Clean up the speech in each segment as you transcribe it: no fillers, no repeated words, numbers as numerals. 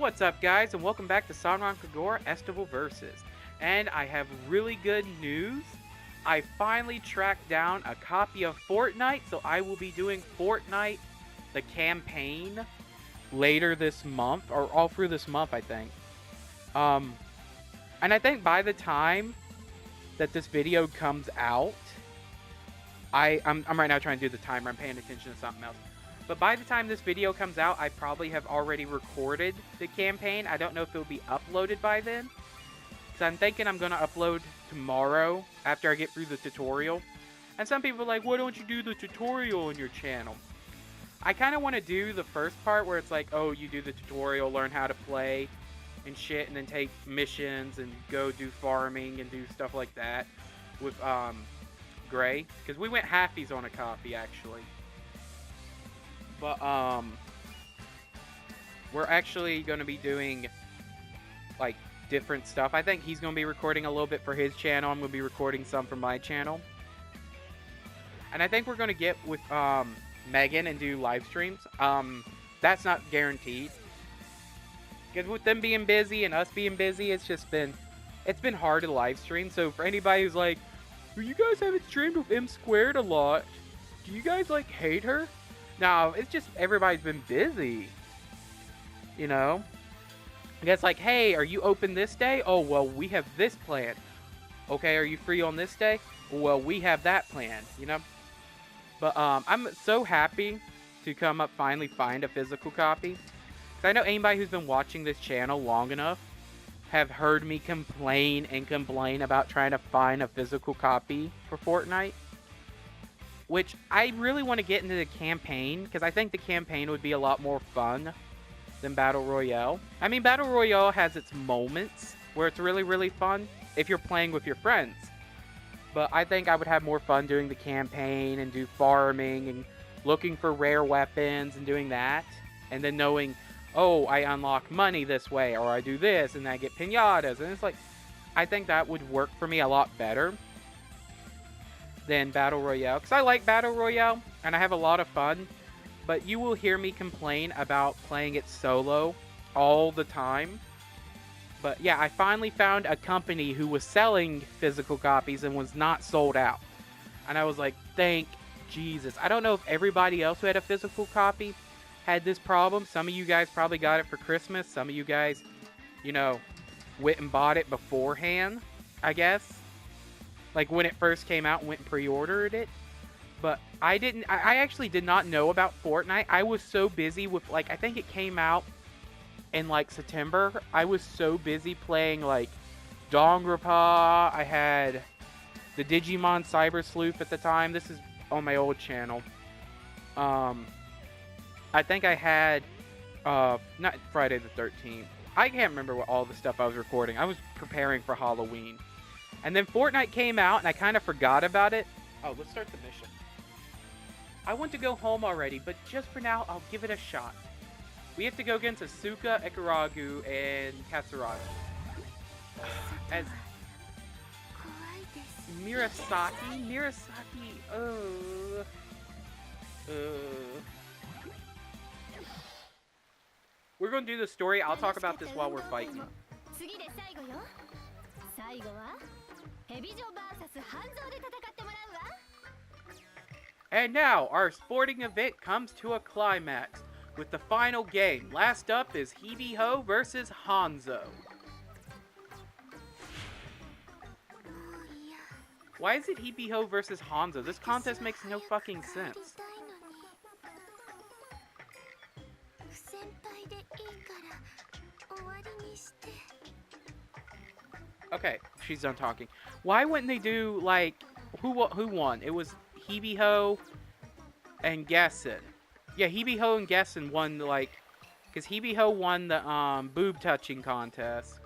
What's up, guys, and welcome back to SENRAN KAGURA ESTIVAL Versus. And I have really good news. I finally tracked down a copy of Fortnite, so I will be doing Fortnite, the campaign, later this month, or all through this month, I think. And I think by the time that this video comes out, I'm right now trying to do the timer. I'm paying attention to something else. But by the time this video comes out, I probably have already recorded the campaign. I don't know if it'll be uploaded by then. So I'm thinking I'm going to upload tomorrow after I get through the tutorial. And some people are like, why don't you do the tutorial on your channel? I kind of want to do the first part where it's like, oh, you do the tutorial, learn how to play and shit, and then take missions and go do farming and do stuff like that with Gray. Because we went halfies on a copy, actually. But, we're actually going to be doing, like, different stuff. I think he's going to be recording a little bit for his channel. I'm going to be recording some for my channel. And I think we're going to get with, Megan and do live streams. That's not guaranteed. Because with them being busy and us being busy, it's been hard to live stream. So for anybody who's like, well, you guys haven't streamed with M2 a lot, do you guys, like, hate her? No, it's just everybody's been busy, you know? It's like, hey, are you open this day? Oh, well, we have this plan. Okay, are you free on this day? Well, we have that plan, you know? But I'm so happy to finally find a physical copy. 'Cause I know anybody who's been watching this channel long enough have heard me complain and complain about trying to find a physical copy for Fortnite. Which I really want to get into the campaign, because I think the campaign would be a lot more fun than Battle Royale. I mean, Battle Royale has its moments where it's really, really fun if you're playing with your friends. But I think I would have more fun doing the campaign and do farming and looking for rare weapons and doing that. And then knowing, oh, I unlock money this way, or I do this and I get pinatas. And it's like, I think that would work for me a lot better than Battle Royale, because I like Battle Royale and I have a lot of fun, but you will hear me complain about playing it solo all the time. But yeah, I finally found a company who was selling physical copies and was not sold out, and I was like, thank Jesus. I don't know if everybody else who had a physical copy had this problem. Some of you guys probably got it for Christmas. Some of you guys, you know, went and bought it beforehand, I guess. Like when it first came out, went and pre-ordered it. But I didn't. I actually did not know about Fortnite. I was so busy with, like, I think it came out in like September. I was so busy playing like Danganronpa. I had the Digimon Cyber Sleuth at the time. This is on my old channel. I think I had not Friday the 13th. I can't remember what all the stuff I was recording. I was preparing for Halloween. And then Fortnite came out, and I kind of forgot about it. Oh, let's start the mission. I want to go home already, but just for now, I'll give it a shot. We have to go against Asuka, Ikaragu, and Katsuragi. As Mirasaki, We're going to do the story. I'll talk about this while we're fighting. And now, our sporting event comes to a climax with the final game. Last up is Hibiho versus Hanzo. Why is it Hibiho versus Hanzo? This contest makes no fucking sense. Okay, she's done talking. Why wouldn't they do, like, who won? It was Hibiho and Gessen. Yeah, Hibiho and Gessen won, like, because Hibiho won the boob touching contest,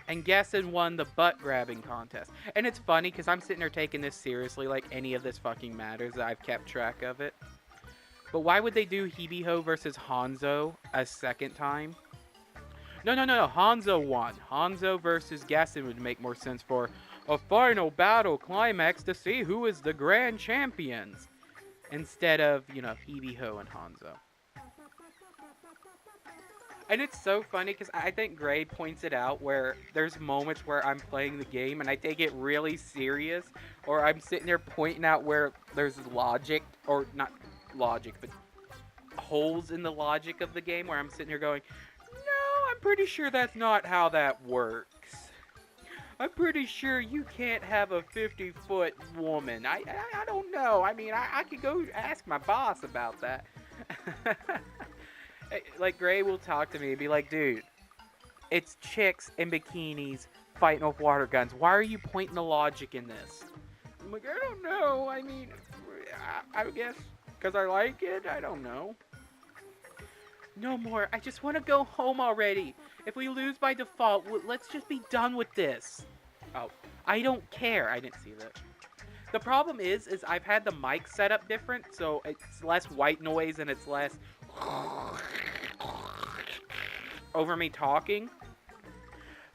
and Gessen won the butt grabbing contest. And it's funny because I'm sitting there taking this seriously, like any of this fucking matters that I've kept track of it. But why would they do Hibiho versus Hanzo a second time? No. Hanzo won. Hanzo versus Gessen would make more sense for a final battle climax to see who is the grand champions, instead of, you know, Hibiho and Hanzo. And it's so funny because I think Gray points it out where there's moments where I'm playing the game and I take it really serious, or I'm sitting there pointing out where there's logic, or not logic, but holes in the logic of the game, where I'm sitting here going, no, I'm pretty sure that's not how that works. I'm pretty sure you can't have a 50-foot woman. I don't know. I mean, I could go ask my boss about that. Like, Gray will talk to me and be like, dude, it's chicks in bikinis fighting with water guns. Why are you pointing the logic in this? I'm like, I don't know. I mean, I guess because I like it. I don't know. No more. I just want to go home already. If we lose by default, let's just be done with this. Oh, I don't care. I didn't see that. The problem is I've had the mic set up different, so it's less white noise and it's less over me talking.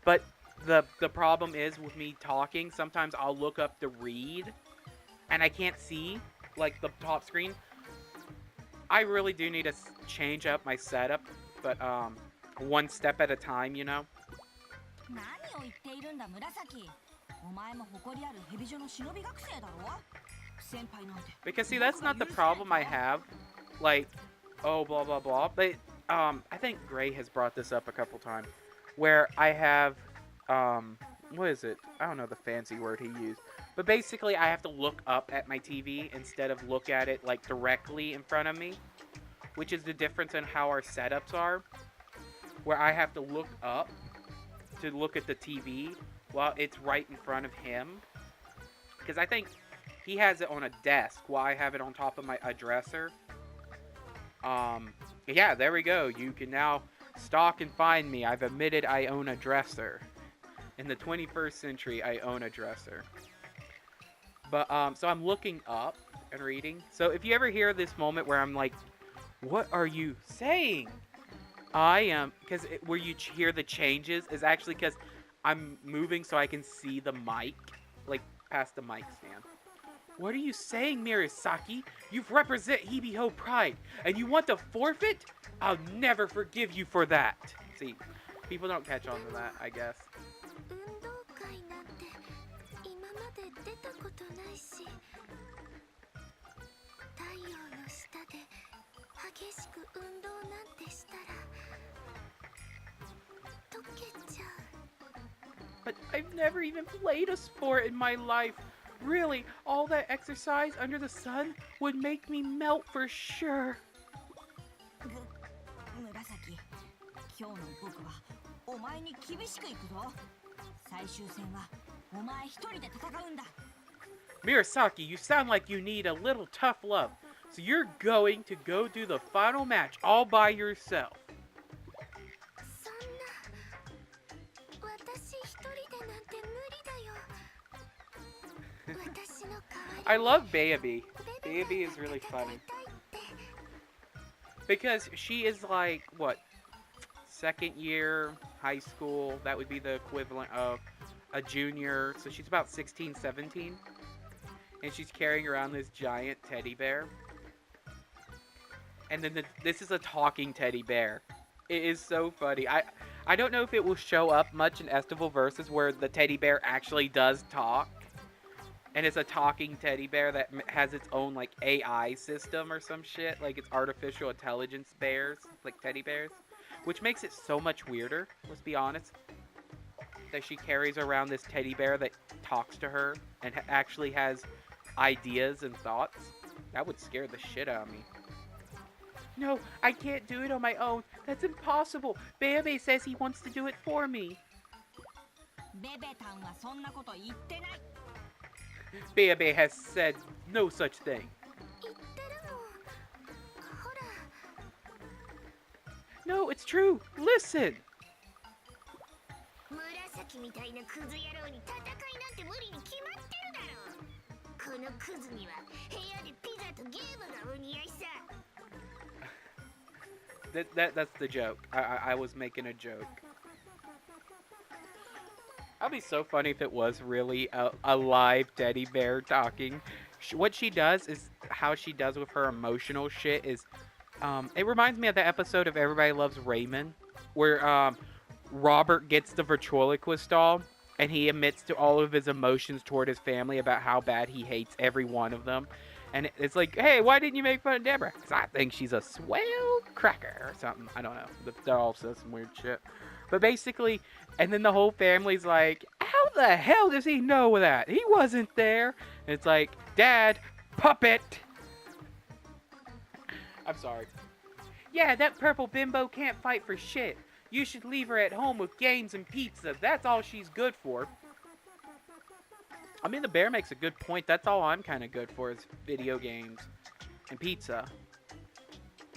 But the problem is with me talking, sometimes I'll look up to read and I can't see like the top screen. I really do need to change up my setup, but one step at a time, you know. Because see, that's not the problem I have. Like, oh, blah blah blah. But I think Gray has brought this up a couple times, where I have what is it? I don't know the fancy word he used. But basically, I have to look up at my TV instead of look at it like directly in front of me, which is the difference in how our setups are, where I have to look up to look at the TV while it's right in front of him. Because I think he has it on a desk while I have it on top of a dresser. Yeah, there we go. You can now stalk and find me. I've admitted I own a dresser. In the 21st century, I own a dresser. But, so I'm looking up and reading. So if you ever hear this moment where I'm like, what are you saying? I am, because where you hear the changes is actually because I'm moving so I can see the mic, like past the mic stand. What are you saying, Mirasaki? You've represent Hibiho Pride, and you want to forfeit? I'll never forgive you for that. See, people don't catch on to that, I guess. But I've never even played a sport in my life. Really, all that exercise under the sun would make me melt for sure. Mirasaki, you sound like you need a little tough love. So you're going to go do the final match all by yourself. I love Baby. Baby is really funny. Because she is like, what, second year high school. That would be the equivalent of a junior. So she's about 16, 17. And she's carrying around this giant teddy bear. And then this is a talking teddy bear. It is so funny. I don't know if it will show up much in Estival Versus where the teddy bear actually does talk. And it's a talking teddy bear that has its own, like, AI system or some shit. Like, it's artificial intelligence bears, like teddy bears. Which makes it so much weirder, let's be honest. That she carries around this teddy bear that talks to her and actually has ideas and thoughts. That would scare the shit out of me. No, I can't do it on my own. That's impossible. Bebe says he wants to do it for me. Bebe has said no such thing. No, it's true. Listen. That's the joke. I was making a joke. That'd be so funny if it was really a live teddy bear talking. What she does is, how she does with her emotional shit is, it reminds me of the episode of Everybody Loves Raymond, where Robert gets the ventriloquist doll and he admits to all of his emotions toward his family about how bad he hates every one of them. And it's like, hey, why didn't you make fun of Deborah? Because I think she's a swell cracker or something. I don't know. The doll says some weird shit. But basically, and then the whole family's like, how the hell does he know that? He wasn't there. And it's like, Dad, puppet. I'm sorry. Yeah, that purple bimbo can't fight for shit. You should leave her at home with games and pizza. That's all she's good for. I mean, the bear makes a good point. That's all I'm kind of good for is video games and pizza.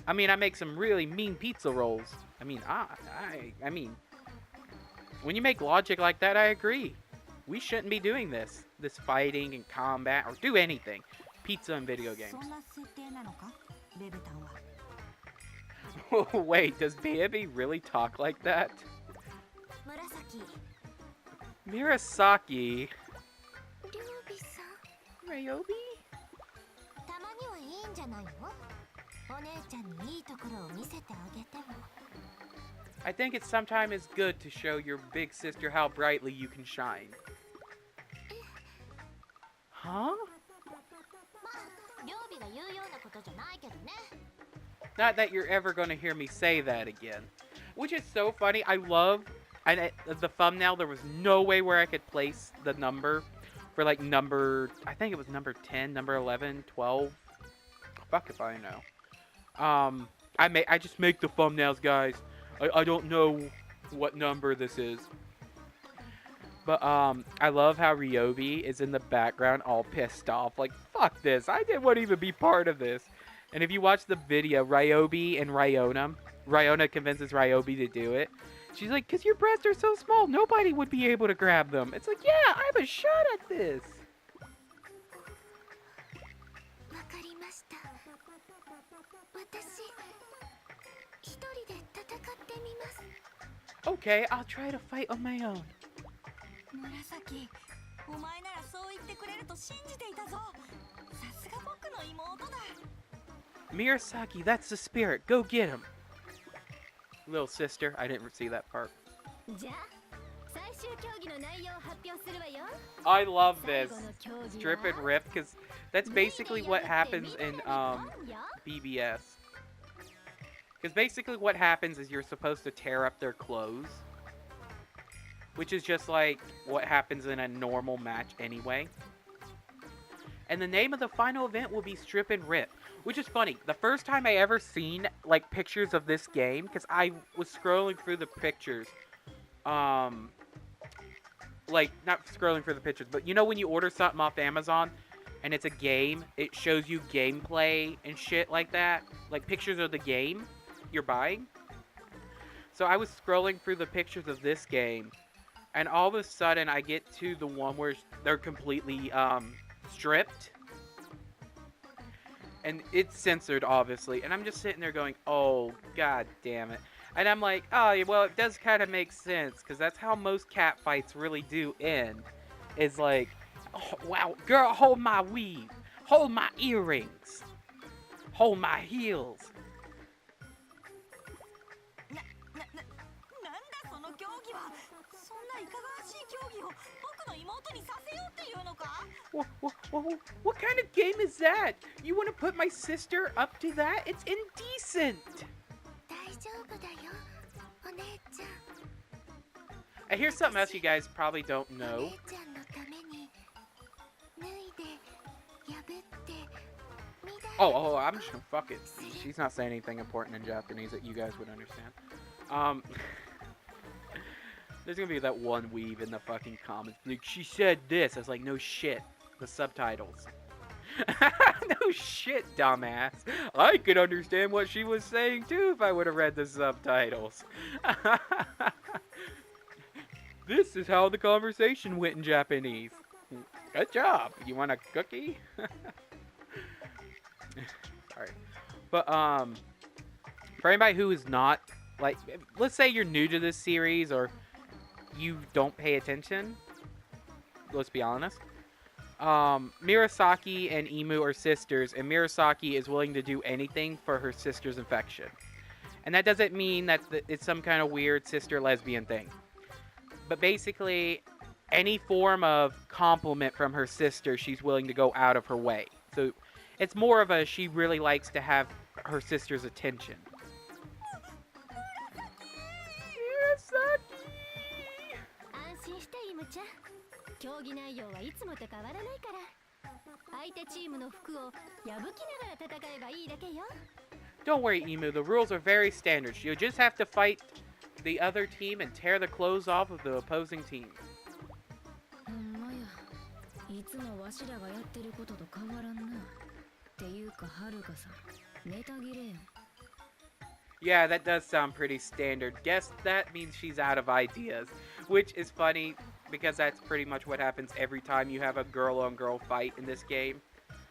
I mean, I make some really mean pizza rolls. I mean, I mean, when you make logic like that, I agree. We shouldn't be doing this. This fighting and combat or do anything. Pizza and video games. Wait, does Baby really talk like that? Murasaki. Ryobi? I think it's sometimes good to show your big sister how brightly you can shine. Huh? Not that you're ever going to hear me say that again. Which is so funny. I love... the thumbnail, there was no way where I could place the number for like number... I think it was number 10, number 11, 12. Fuck if I know. I just make the thumbnails, guys. I don't know what number this is. But I love how Ryobi is in the background all pissed off. Like, fuck this. I didn't want to even be part of this. And if you watch the video, Ryobi and Ryona convinces Ryobi to do it. She's like, because your breasts are so small, nobody would be able to grab them. It's like, yeah, I'm a shot at this. Okay, I'll try to fight on my own. Murasaki, that's the spirit. Go get him. Little sister, I didn't see that part. I love this strip and rip because that's basically what happens in BBS. Because basically what happens is you're supposed to tear up their clothes, which is just like what happens in a normal match anyway. And the name of the final event will be Strip and Rip. Which is funny. The first time I ever seen, like, pictures of this game, because I was scrolling through the pictures. Like, not scrolling through the pictures, but you know when you order something off Amazon, and it's a game, it shows you gameplay and shit like that? Like, pictures of the game you're buying? So I was scrolling through the pictures of this game, and all of a sudden I get to the one where they're completely, stripped. And it's censored, obviously. And I'm just sitting there going, oh, god damn it. And I'm like, oh, well, it does kind of make sense. Because that's how most cat fights really do end. Is like, oh, wow, girl, hold my weave. Hold my earrings. Hold my heels. What kind of game is that? You want to put my sister up to that? It's indecent. And here's something else you guys probably don't know. Oh, I'm just gonna fuck it. She's not saying anything important in Japanese that you guys would understand. There's gonna be that one weeb in the fucking comments. Like, she said this. I was like, no shit. The subtitles. No shit, dumbass. I could understand what she was saying too if I would have read the subtitles. This is how the conversation went in Japanese. Good job. You want a cookie? Sorry. But, for anybody who is not, like, let's say you're new to this series or you don't pay attention, let's be honest. Murasaki and Imu are sisters, and Murasaki is willing to do anything for her sister's affection. And that doesn't mean that it's some kind of weird sister lesbian thing. But basically, any form of compliment from her sister, she's willing to go out of her way. So it's more of a she really likes to have her sister's attention. Don't worry, Emu. The rules are very standard. You just have to fight the other team and tear the clothes off of the opposing team. Yeah, that does sound pretty standard. Guess that means she's out of ideas, which is funny because that's pretty much what happens every time you have a girl-on-girl fight in this game.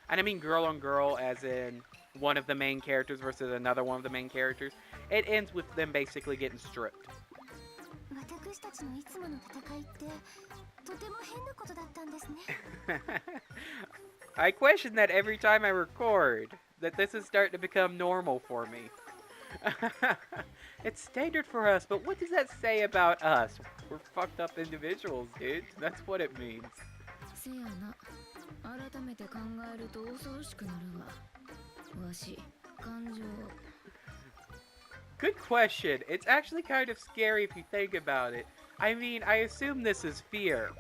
And I mean girl-on-girl as in one of the main characters versus another one of the main characters. It ends with them basically getting stripped. I question that every time I record, that this is starting to become normal for me. It's standard for us, but what does that say about us? We're fucked up individuals, dude. That's what it means. Good question. It's actually kind of scary if you think about it. I mean, I assume this is fear.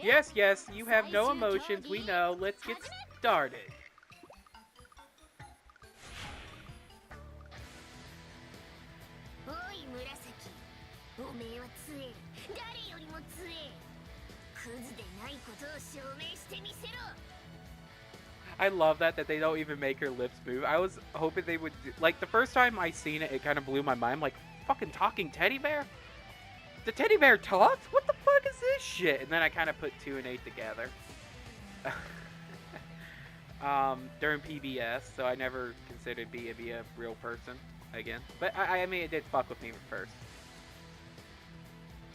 Yes, yes, you have no emotions, we know. Let's get started. I love that they don't even make her lips move. I was hoping they would like the first time I seen it, it kind of blew my mind. I'm like, fucking talking teddy bear? The teddy bear talks? What the fuck is this shit? And then I kind of put 2 and 8 together. During PBS, so I never considered B to be a real person again. But I mean, it did fuck with me at first.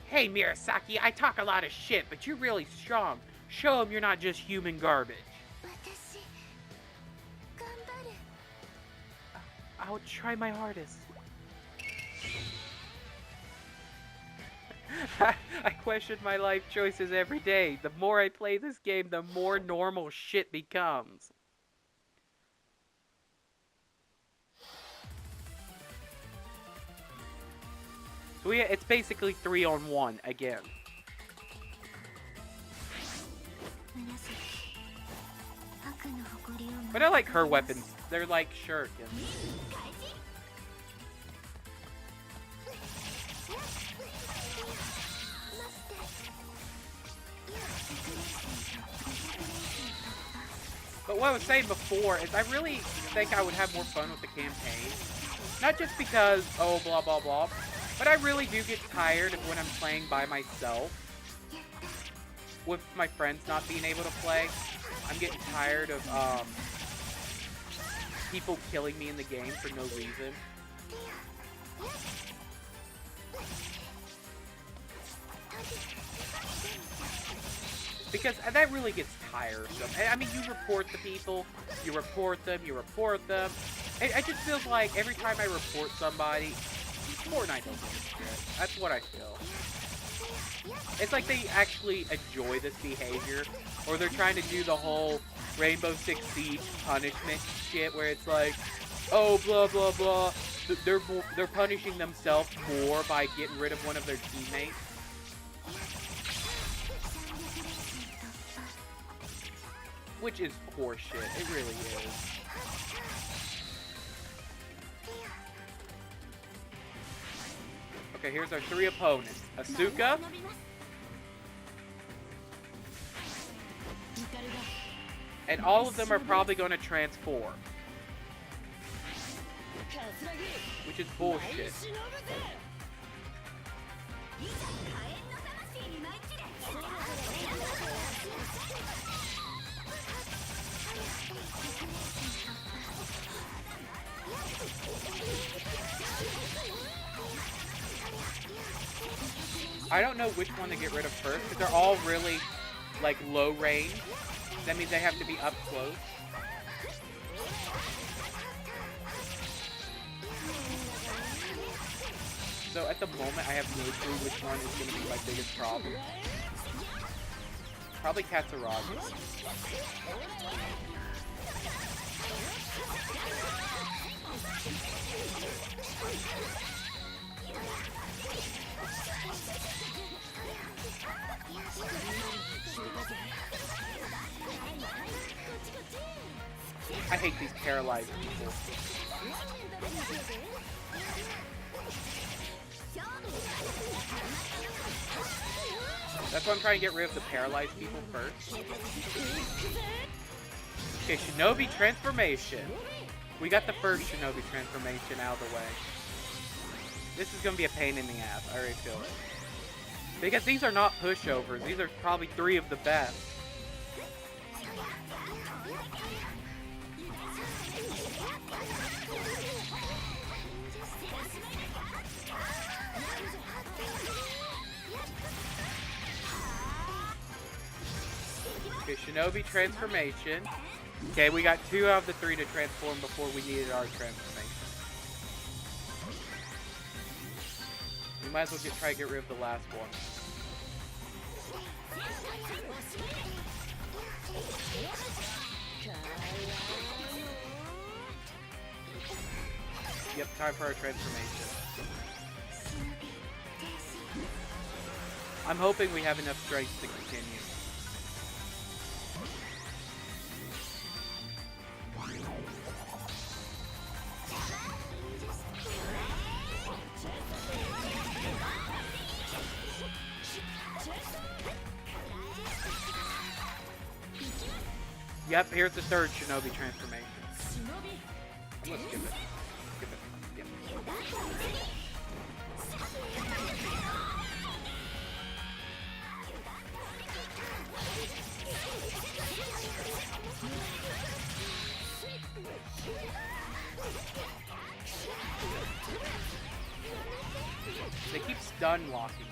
Hey Murasaki, I talk a lot of shit, but you're really strong. Show them you're not just human garbage. I'll try my hardest. I question my life choices every day. The more I play this game, the more normal shit becomes. So it's basically 3-on-1 again. But I like her weapons. They're like shurikens. But what I was saying before is I really think I would have more fun with the campaign. Not just because, oh, blah, blah, blah. But I really do get tired of when I'm playing by myself. With my friends not being able to play. I'm getting tired of people killing me in the game for no reason. Because that really gets tiresome. I mean, you report the people, you report them. It just feels like every time I report somebody, Fortnite don't give a shit. That's what I feel. It's like they actually enjoy this behavior, or they're trying to do the whole Rainbow Six Siege punishment shit, where it's like, oh, blah, blah, blah. They're punishing themselves more by getting rid of one of their teammates. Which is horseshit. It really is. Okay, here's our 3 opponents. Asuka. And all of them are probably going to transform. Which is bullshit. I don't know which one to get rid of first, because they're all really, like, low range. That means they have to be up close. So at the moment, I have no clue which one is going to be my biggest problem. Probably Katsuragi. I hate these paralyzed people. That's why I'm trying to get rid of the paralyzed people first. Okay, Shinobi transformation. We got the first Shinobi transformation out of the way. This is going to be a pain in the ass. I already feel it. Because these are not pushovers. These are probably 3 of the best. Okay, Shinobi transformation. Okay, we got 2 out of the 3 to transform before we needed our transformation. We might as well try to get rid of the last one. Yep, time for our transformation. I'm hoping we have enough strength to continue. Yep, here's the 3rd Shinobi transformation. Let's skip it. Skip it. Yep. They keep stun locking.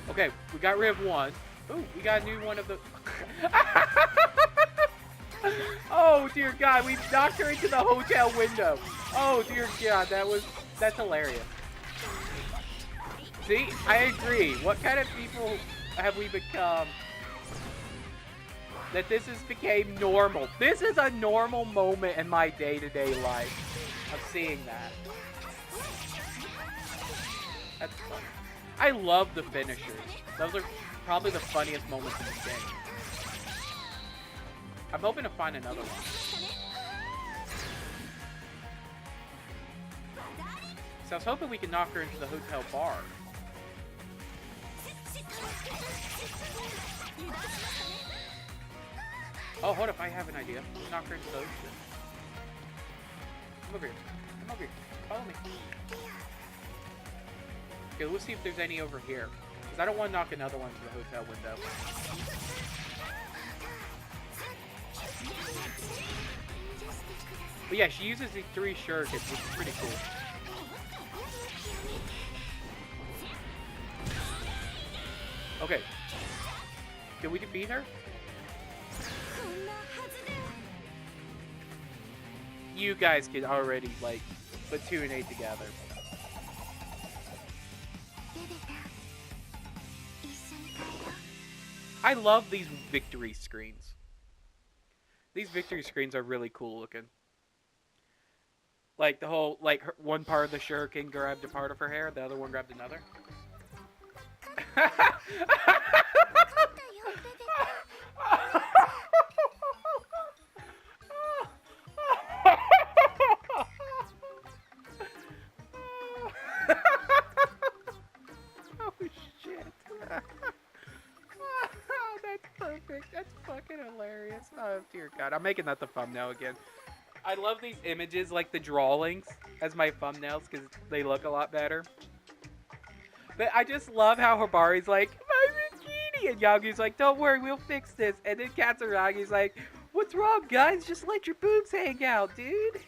Okay, we got rid of one. Ooh, we got a new one of the... Oh, dear God, we knocked her into the hotel window. Oh, dear God, that's hilarious. See, I agree. What kind of people have we become that this has became normal? This is a normal moment in my day-to-day life of seeing that. That's funny. I love the finishers. Those are probably the funniest moments in the game. I'm hoping to find another one. So I was hoping we could knock her into the hotel bar. Oh, hold up, I have an idea. Knock her into the ocean. Come over here. Come over here. Follow me. Okay, let's see if there's any over here. Because I don't want to knock another one to the hotel window. But yeah, she uses these 3 shurikens, which is pretty cool. Okay. Can we defeat her? You guys can already, like, put 2 and 8 together. I love these victory screens. These victory screens are really cool looking. Like the whole, like one part of the shuriken grabbed a part of her hair, the other one grabbed another. Oh shit. That's perfect. That's fucking hilarious. Oh dear God. I'm making that the thumbnail again. I love these images, like the drawings, as my thumbnails because they look a lot better. But I just love how Hibari's like, my And Yagi's like, don't worry, we'll fix this. And then Katsuragi's like, what's wrong, guys? Just let your boobs hang out, dude.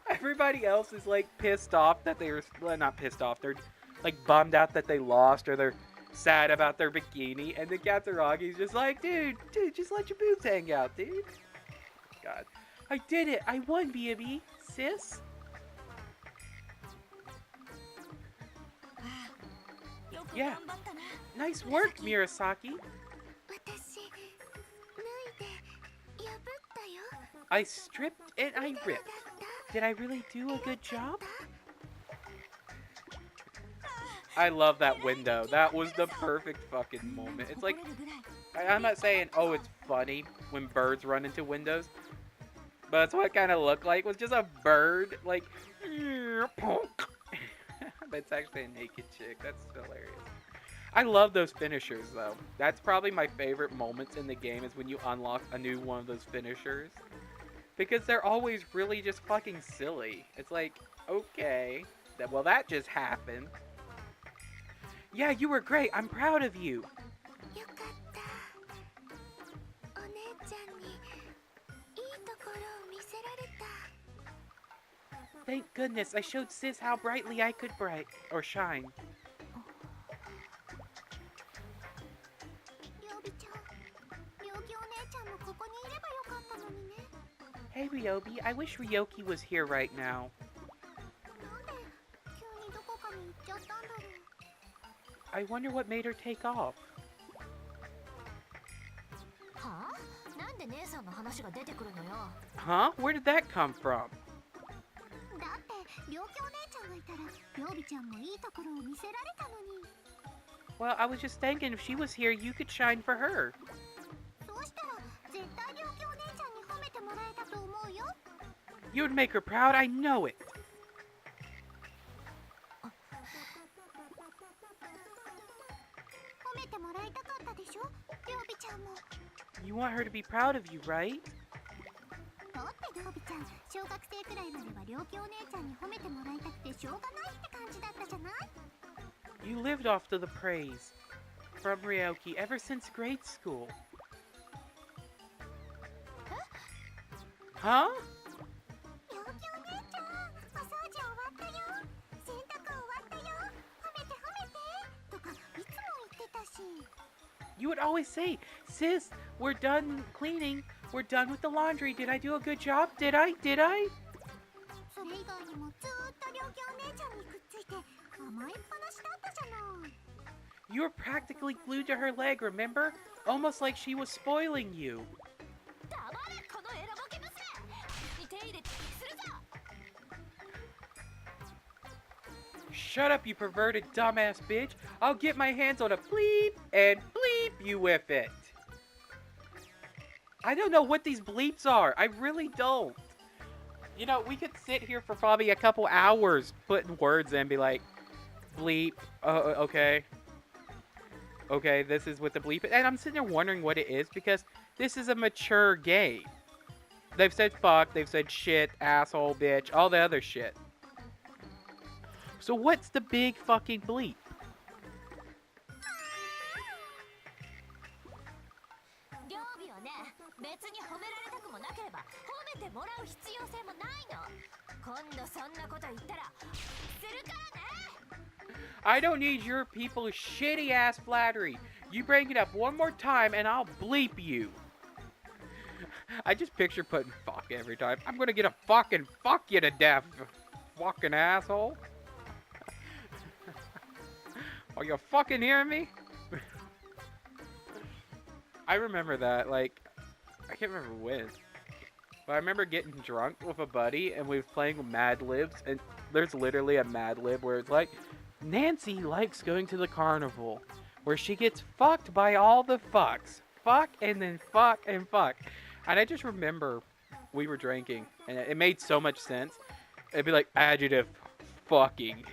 Everybody else is like pissed off that they were, well, not pissed off, they're like bummed out that they lost, or they're sad about their bikini. And then Katsuragi's just like, dude, just let your boobs hang out, dude. God. I did it. I won, B&B, sis. Yeah. Nice work, Murasaki. I stripped and I ripped. Did I really do a good job? I love that window. That was the perfect fucking moment. It's like, I'm not saying, oh, it's funny when birds run into windows, but that's what it kind of looked like. It was just a bird, like, but it's actually a naked chick. That's hilarious. I love those finishers, though. That's probably my favorite moments in the game, is when you unlock a new one of those finishers. Because they're always really just fucking silly. It's like, okay, well, that just happened. Yeah, you were great. I'm proud of you. Thank goodness I showed Sis how brightly I could shine. Hey Ryobi, I wish Ryoki was here right now. I wonder what made her take off. Huh? Where did that come from? Well, I was just thinking if she was here, you could shine for her. You would make her proud, I know it. You want her to be proud of you, right? You lived off to the praise from Ryoki ever since grade school. Huh? You would always say, sis, we're done cleaning. We're done with the laundry. Did I do a good job? Did I? You were practically glued to her leg, remember? Almost like she was spoiling you. Shut up, you perverted dumbass bitch. I'll get my hands on a bleep and bleep you with it. I don't know what these bleeps are. I really don't. You know, we could sit here for probably a couple hours putting words in and be like, bleep, okay. Okay, this is what the bleep is. And I'm sitting there wondering what it is because this is a mature game. They've said fuck, they've said shit, asshole, bitch, all the other shit. So what's the big fucking bleep? I don't need your people's shitty ass flattery. You bring it up one more time and I'll bleep you. I just picture putting fuck every time. I'm gonna get a fucking fuck you to death, fucking asshole. Are you fucking hearing me? I remember that, like, I can't remember when. But I remember getting drunk with a buddy and we was playing Mad Libs, and there's literally a Mad Lib where it's like, Nancy likes going to the carnival, where she gets fucked by all the fucks. Fuck and then fuck and fuck. And I just remember we were drinking, and it made so much sense. It'd be like, adjective, fucking.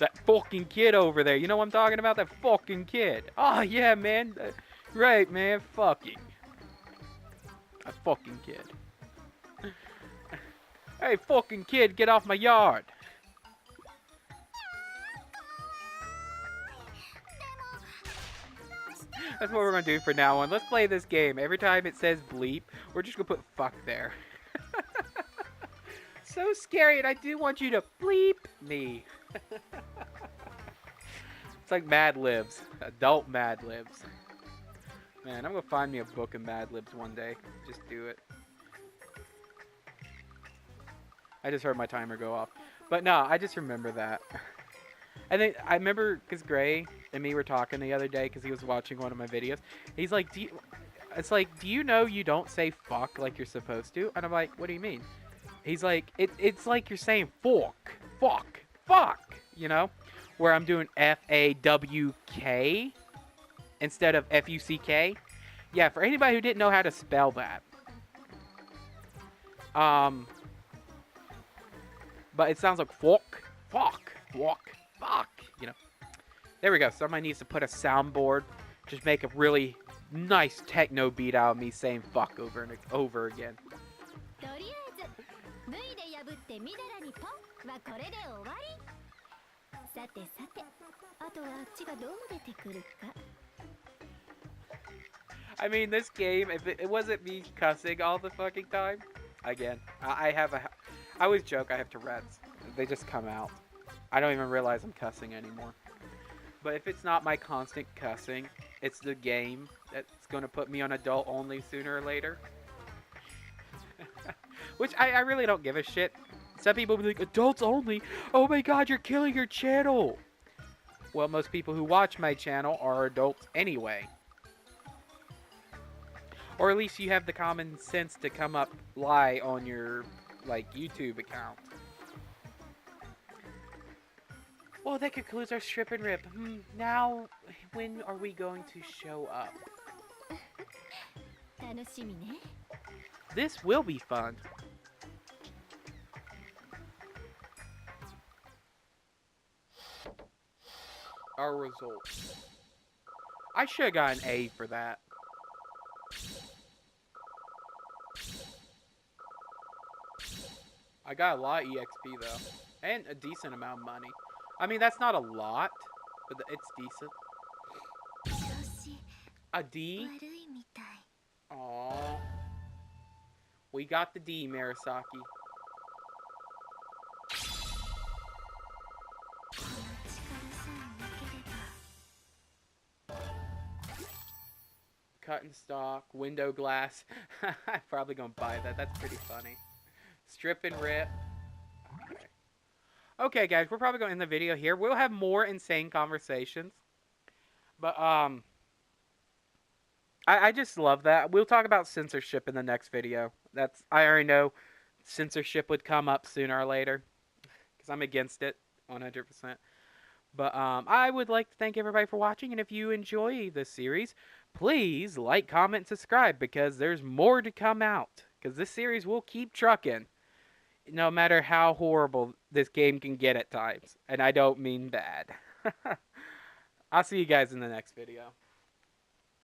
That fucking kid over there. You know what I'm talking about? That fucking kid. Oh, yeah, man. Right, man. Fucking. A fucking kid. Hey, fucking kid, get off my yard. That's what we're gonna do for now on. Let's play this game. Every time it says bleep, we're just gonna put fuck there. So scary, and I do want you to bleep me. It's like Mad Libs, adult Mad Libs. Man, I'm gonna find me a book of Mad Libs one day. Just do it. I just heard my timer go off. But no, I just remember that. And then I remember because Gray and me were talking the other day because he was watching one of my videos. He's like, it's like, do you know you don't say fuck like you're supposed to? And I'm like, what do you mean? He's like, it's like you're saying fuck, you know? Where I'm doing F-A-W-K instead of F-U-C-K. Yeah, for anybody who didn't know how to spell that. But it sounds like fuck, you know. There we go. Somebody needs to put a soundboard. Just make a really nice techno beat out of me saying fuck over and over again. I mean, this game, if it wasn't me cussing all the fucking time, again, I always joke I have Tourette's. They just come out. I don't even realize I'm cussing anymore. But if it's not my constant cussing, it's the game that's going to put me on adult only sooner or later. Which I really don't give a shit. Some people will be like, adults only? Oh my god, you're killing your channel! Well, most people who watch my channel are adults anyway. Or at least you have the common sense to come up lie on your, like, YouTube account. Well, that concludes our strip and rip. Now, when are we going to show up? This will be fun. Our results. I should have got an A for that. I got a lot of EXP though. And a decent amount of money. I mean, that's not a lot, but it's decent. A D? Aww. We got the D, Marasaki. Cut and stock, window glass. I'm probably gonna buy that. That's pretty funny. Strip and rip. Okay, guys, we're probably going to end the video here. We'll have more insane conversations. But, I just love that. We'll talk about censorship in the next video. I already know censorship would come up sooner or later. Because I'm against it, 100%. But, I would like to thank everybody for watching. And if you enjoy this series, please like, comment, and subscribe. Because there's more to come out. Because this series will keep trucking. No matter how horrible this game can get at times. And I don't mean bad. I'll see you guys in the next video.